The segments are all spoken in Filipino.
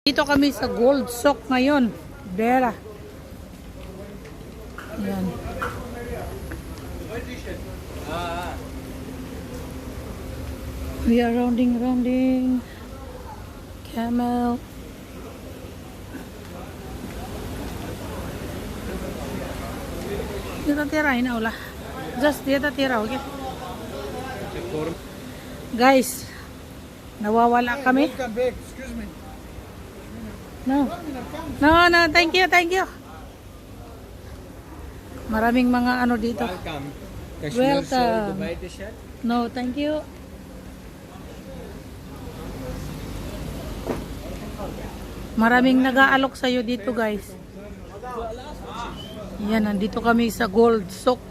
Dito kami sa Gold Sock ngayon. Dera. Yan. We are rounding. Camel. Dito tira na ulah. Just dito tira, okay? Guys, nawawala kami. Excuse me. No, thank you. Maraming mga ano dito. Welcome. Welcome. Dubai t-shirt. No, thank you. Maraming nag-aalok sa'yo dito, guys. Yan, nandito kami sa Gold Sock.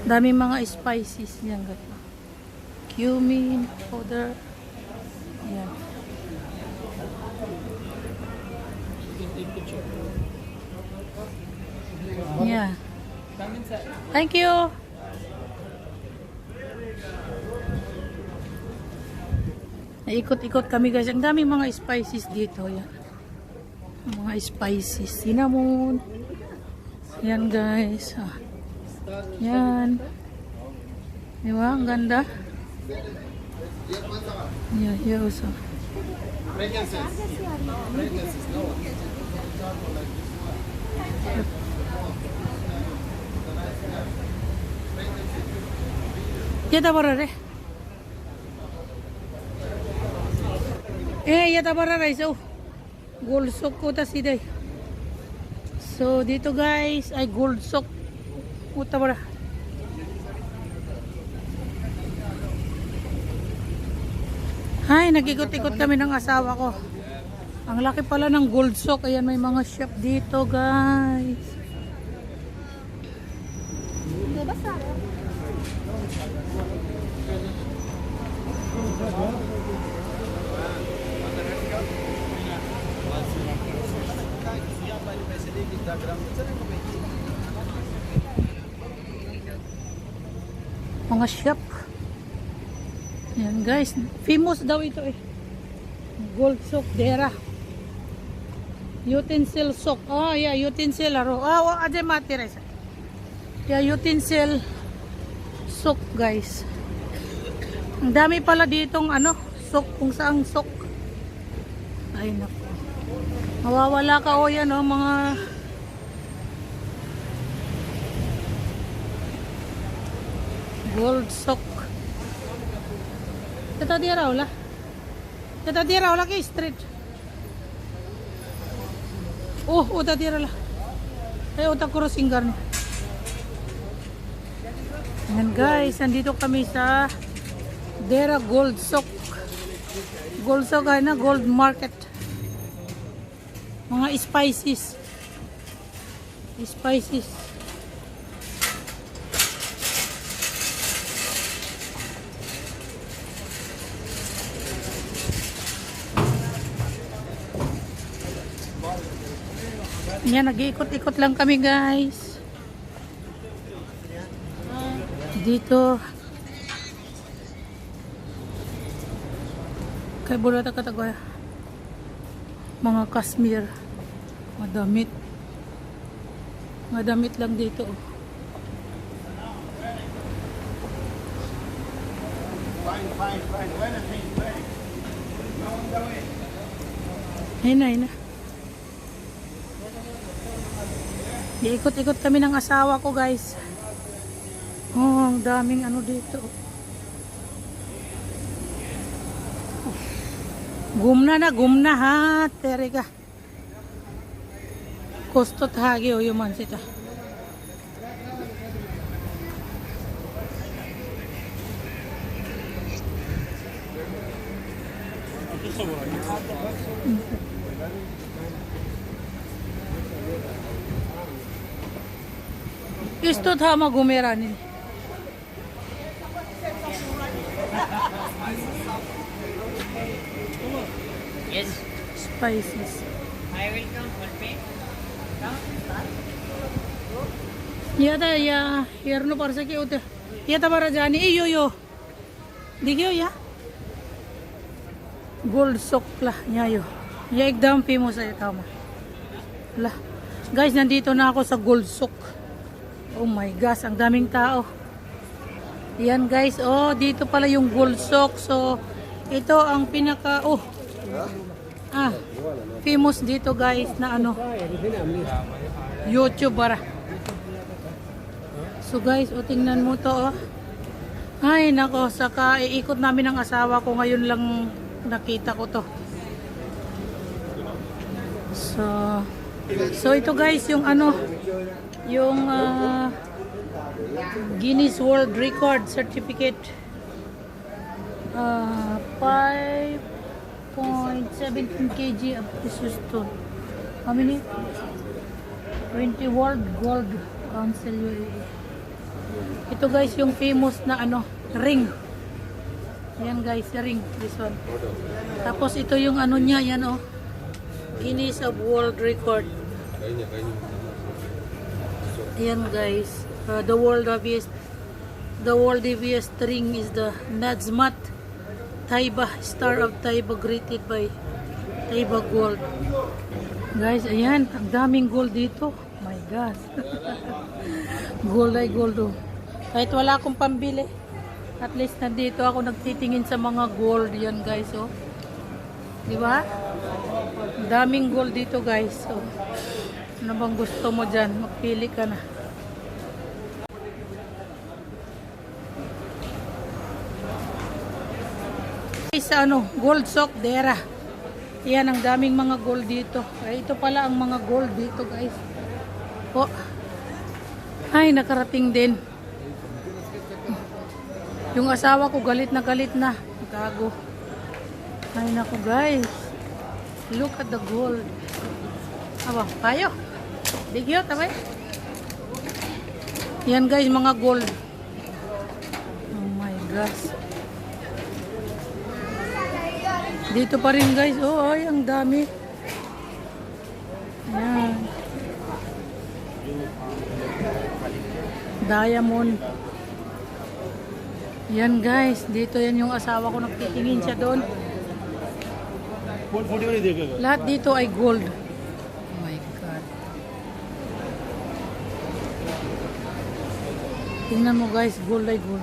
Daming mga spices yan, guys. Cumin, powder. Yan. Yeah. Thank you. Naikot-ikot kami, guys. Ang daming mga spices dito. Yan. Mga spices. Cinnamon. Yan, guys. Yan. Diba? Ang ganda. Yeah, here also. Yata bara re. Yata bara re. So, Gold Sock ko ta siday. So, dito guys ay Gold Sock. Uta bara. Ay, nag-ikot-ikot kami ng asawa ko. Ang laki pala ng Gold Sock. Ayan, may mga shop dito, guys. Mga shop. Yan guys, famous daw ito eh. Gold Sock Dera. Utensil sock. Oh yeah, utensil aro. Aje mati res. Yeah, utensil sock guys. Ang dami pala ditong ano, sock kung saang sock. Ay nako. Mawawala ka o yan oh, mga Gold Sock. Kita tira ulah ke street. Uta tira lah. Uta crossing garni. Ayan guys, nandito kami sa Dera Gold Sock. Gold Sock ay na Gold Market. Mga spices. Yan, nag-iikot-ikot lang kami guys. Dito. Kay bulata katagoy. Mga Kashmir. Madamit. Madamit lang dito. Fine. Ayun na. Iikot-ikot kami ng asawa ko guys. Oh, ang daming ano dito. Gumna ha, terega. Kostot hagi o yuman sita. Isto था घुमेरा नहीं. Yes. Spices. I will come for pay. Come. या था या हेरनु पर्छ के उते ये तुम्हारा जानी यो देखियो या गोल्ड सोक lah nyayo. Ya एकदम famous ay tama. Lah. Guys, nandito na ako sa Gold Souk. Oh my gosh, ang daming tao. Yan guys, oh dito pala yung Gold Souk. So ito ang pinaka famous dito guys na ano YouTuber. So guys, tingnan mo to oh. Ay nako, saka iikot namin ng asawa ko, ngayon lang nakita ko to. So ito guys yung ano yung Guinness World Record Certificate 5.17 kg of precious stone. How many? 20 World Gold Council UAE. Ito guys yung famous na ano ring. Yan guys, ring, this one. Tapos ito yung ano niya, yan oh. Guinness of World Record. Ayan guys, the world heaviest ring is the Nazmat Taiba Star of Taiba, graded by Taiba Gold. Guys, ayan, ang daming gold dito. My God. Gold ay gold oh. Kahit wala akong pambili, at least nandito ako nagtitingin sa mga gold. Yan guys oh. Di ba? Daming gold dito guys. So, ano bang gusto mo dyan? Magpili ka na. Sa ano, Gold Souk Dera. Yan, ang daming mga gold dito. Ay, ito pala ang mga gold dito guys. Oh. Ay, nakarating din. Yung asawa ko galit na gago. Ay naku guys, look at the gold. Aba, tayo. Digyo, tabay. Yan guys, mga gold. Oh my gosh. Dito pa rin guys. Oh, ay, ang dami. Yan. Diamond. Yan guys, dito yan yung asawa ko, nagtitingin siya doon. Lahat dito ay gold. Oh my God. Tingnan mo guys, gold ay gold.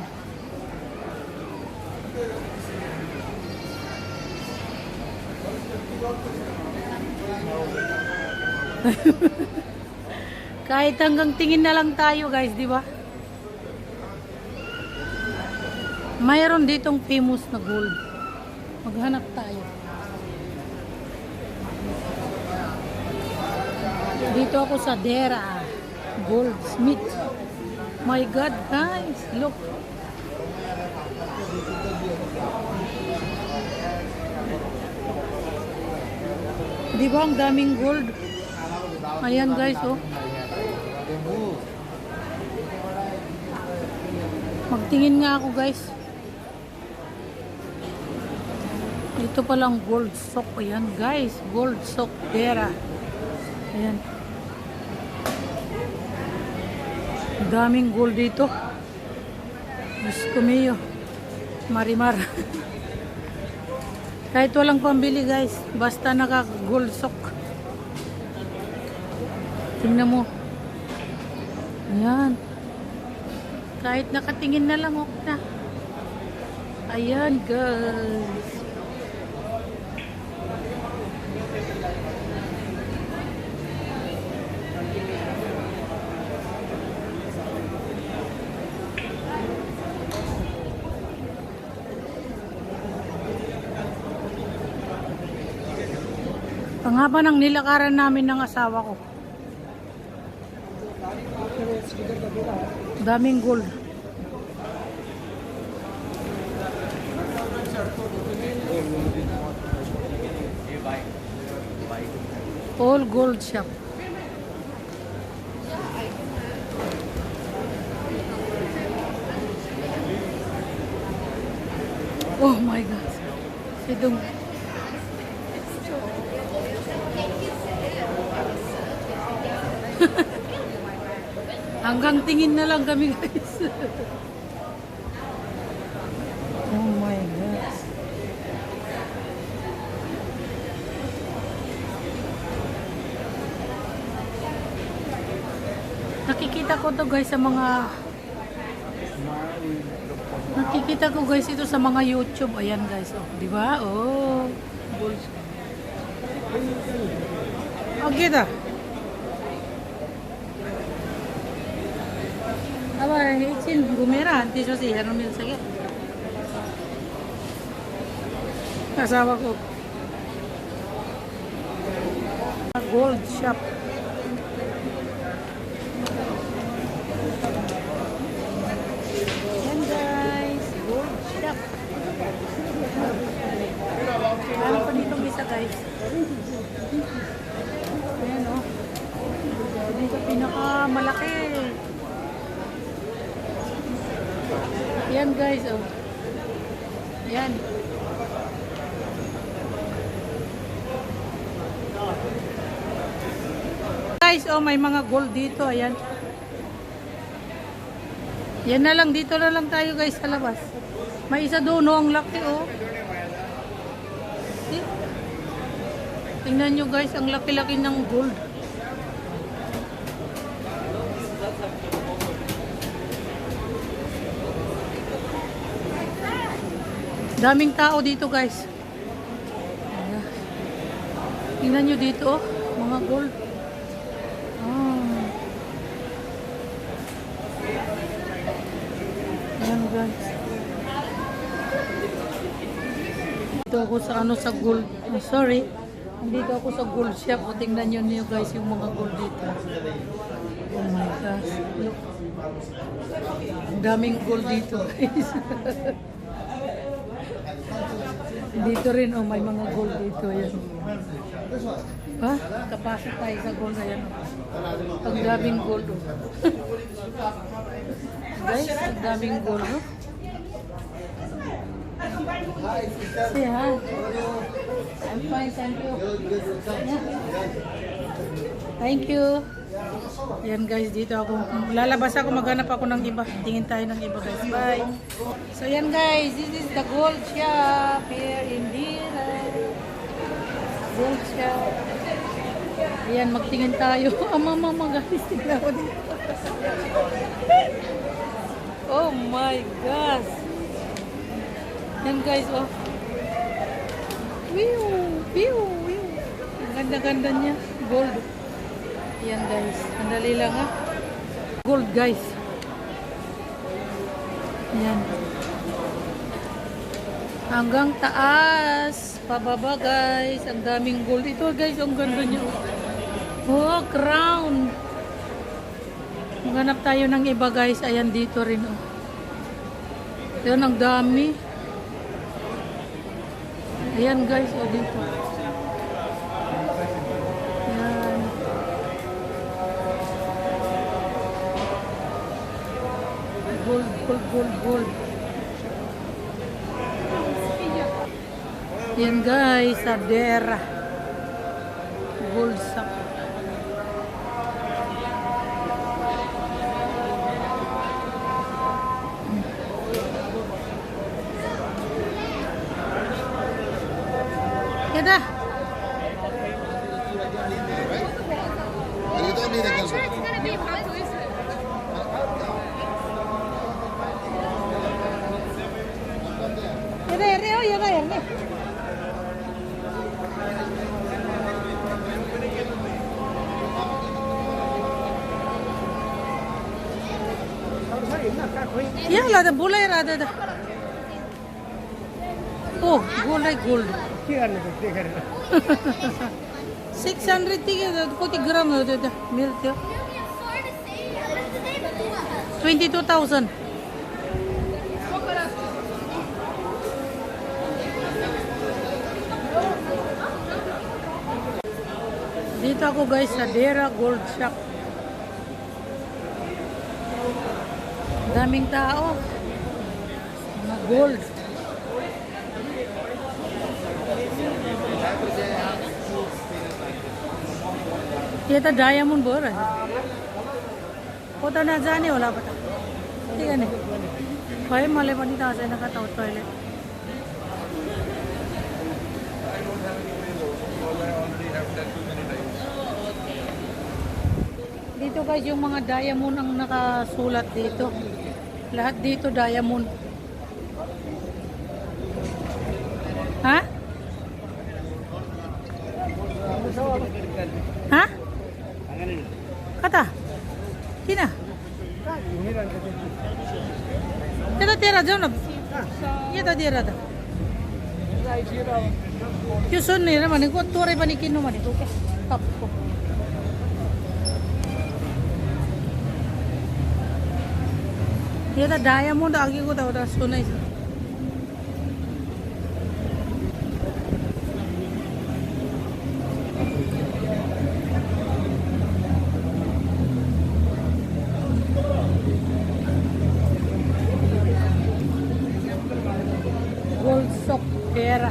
Kahit hanggang tingin na lang tayo guys, di ba? Mayroon ditong famous na gold. Maghanap tayo. Dito ako sa Dera Goldsmith. My God guys, look. Di ba ang daming gold? Ayan guys oh. Magtingin nga ako guys. Ito palang Gold Souk. Ayan guys, Gold Souk Dera. Ayan. Daming gold dito. Diyos ko miyo. Marimar. Kahit walang pambili guys, basta naka Gold Souk. Tingnan mo. Ayan. Kahit nakatingin na lang okay na. Ayan guys. Panghaba ng nilakaran namin ng asawa ko. Daming gold. All gold shop. Oh my God. Sidong. Hanggang tingin na lang kami guys. nakikita ko to guys sa mga ito sa mga YouTube. Ayan guys, oh, di ba? Oh. Oh, kita. Aba, itsin gumera anti so si Hermil sige. Kasawa ko. Gold shop. Yan guys, gold shop. Meron pa dito isa guys. Ayan o. Dito pinakamalaki. Yan guys o. Yan. Guys, oh, may mga gold dito. Ayan. Yan na lang. Dito na lang tayo guys sa labas. May isa doon, oh, ang laki, oh. See? Tingnan nyo guys, ang laki-laki ng gold. Daming tao dito guys. Ayan. Tingnan nyo dito, oh, mga gold. Ayan guys. Dito ako sa sa gold. Oh, sorry. Nandito ako sa gold shop. O tingnan nyo guys yung mga gold dito. Oh my gosh. Look. Ang daming gold dito guys. Dito rin oh may mga gold dito. Ayan. Ha? Kapasok tayo sa gold. Ayan. Ang daming gold oh. Guys, ang daming gold, no? Say hi. I'm fine, thank you. Yeah. Thank you. Ayan guys, dito ako. Lalabas ako, maghanap ako ng iba. Tingin tayo ng iba guys. Bye. So ayan guys, this is the gold shop here in Dira. Gold shop. Ayan, magtingin tayo. Mama, guys, tignan ko dito. Oh my gosh. Yan guys, oh. Wiw, wiw, wiw. Ang ganda-ganda niya. Gold. Yan guys. Sandali lang ha. Gold guys. Yan. Hanggang taas. Pababa guys. Ang daming gold. Ito guys, ang ganda niya. Oh, crown. Maghanap tayo ng iba guys. Ayan dito rin oh. Ayan ang dami. Ayan guys oh dito. Ayan. Gold, gold, gold, gold. Ayan guys, Adera. Gold shop. Kita. You don't need a gun. Ini. Ya lah, ada bulai ada. Oh, bulai gold. 600 tiga, koti gram ada milk. 22,000. Dito ako guys sa Dera Gold Shop. Daming tao. Mga gold. Kita diamond bora. Kota na jane wala pata. ठीक है नहीं भाई माले पानी तो आसे ना खाता हो toilet Dito guys, yung mga diamond ang nakasulat dito. Lahat dito diamond. Ha? Ha? Kata? Kina? Kita tira dyan na. Kita tira dyan. Yung sun nila man, ko turay pa ni Kino man. Ito top ko. Kita diamond agi ko daw sunay. Gold sock pera.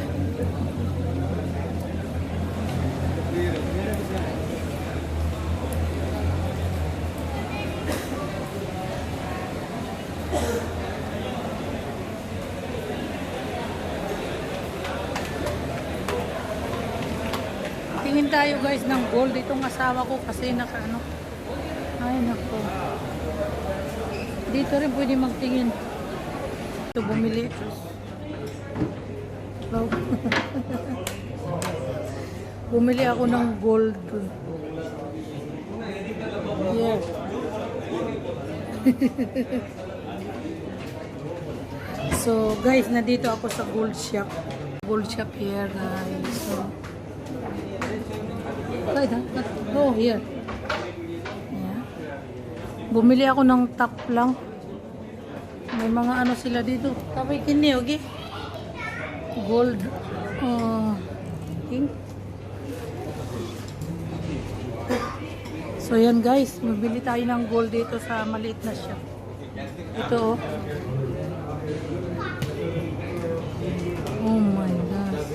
Tingin tayo guys ng gold. Itong asawa ko kasi naka ano. Ay nako. Dito rin pwede magtingin. Ito bumili. Oh. Bumili ako ng gold. Yes. So guys, nandito ako sa gold shop. Gold shop here guys. So, oh, here. Yeah. Bumili ako ng top lang. May mga ano sila dito. Tapos kini, okay? Gold. King. So yan guys, magbili tayo ng gold dito sa maliit na shop. Ito oh. Oh my gosh.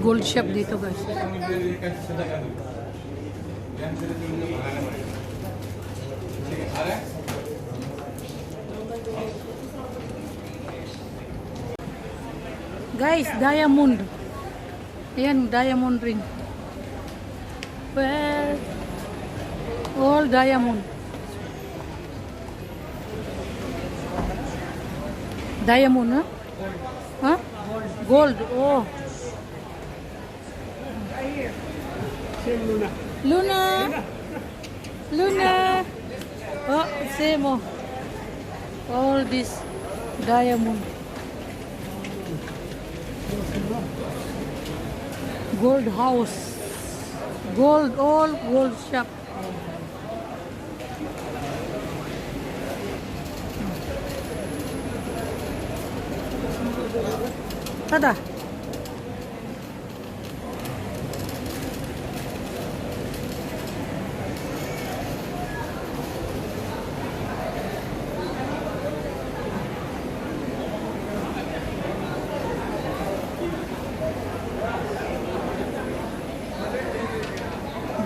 Gold shop dito guys. Guys, diamond. Ayan, diamond ring. Well, all diamond. Diamond, huh? Huh? Gold. Oh. Luna. Luna. Oh, same. Oh. All this diamond. Gold house. Gold, all gold shop. Tada.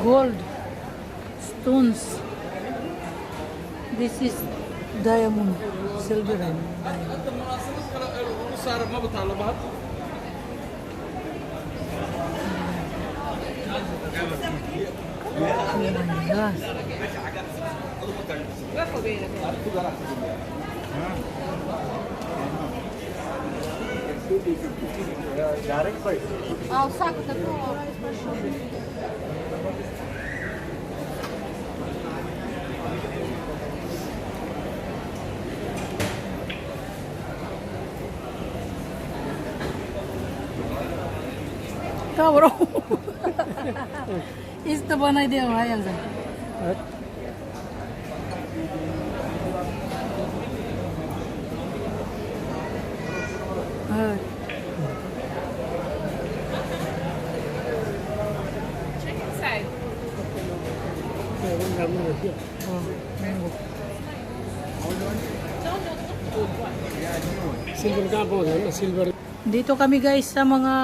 Gold stones. This is diamond, silver and oh my gosh. I'll suck the door. Bro. İşte bana diyor hayal sen. Evet. Evet. Check inside. Silver ka po, silver. Dito kami guys sa mga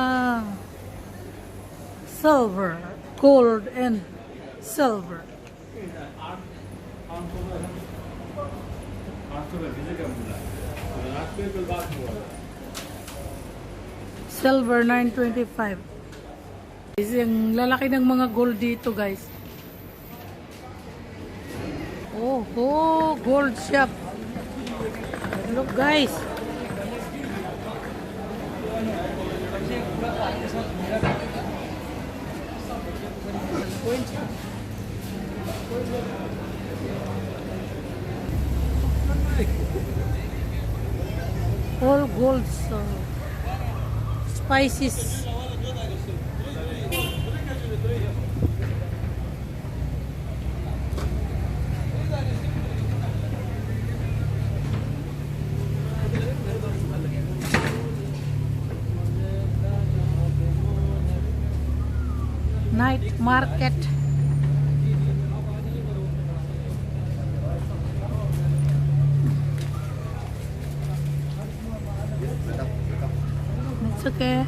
silver, gold and silver. Silver 925. Guys, yung lalaki ng mga gold dito, guys. Oh, gold shop. Look, guys. All gold, so spices. Night market. It's okay.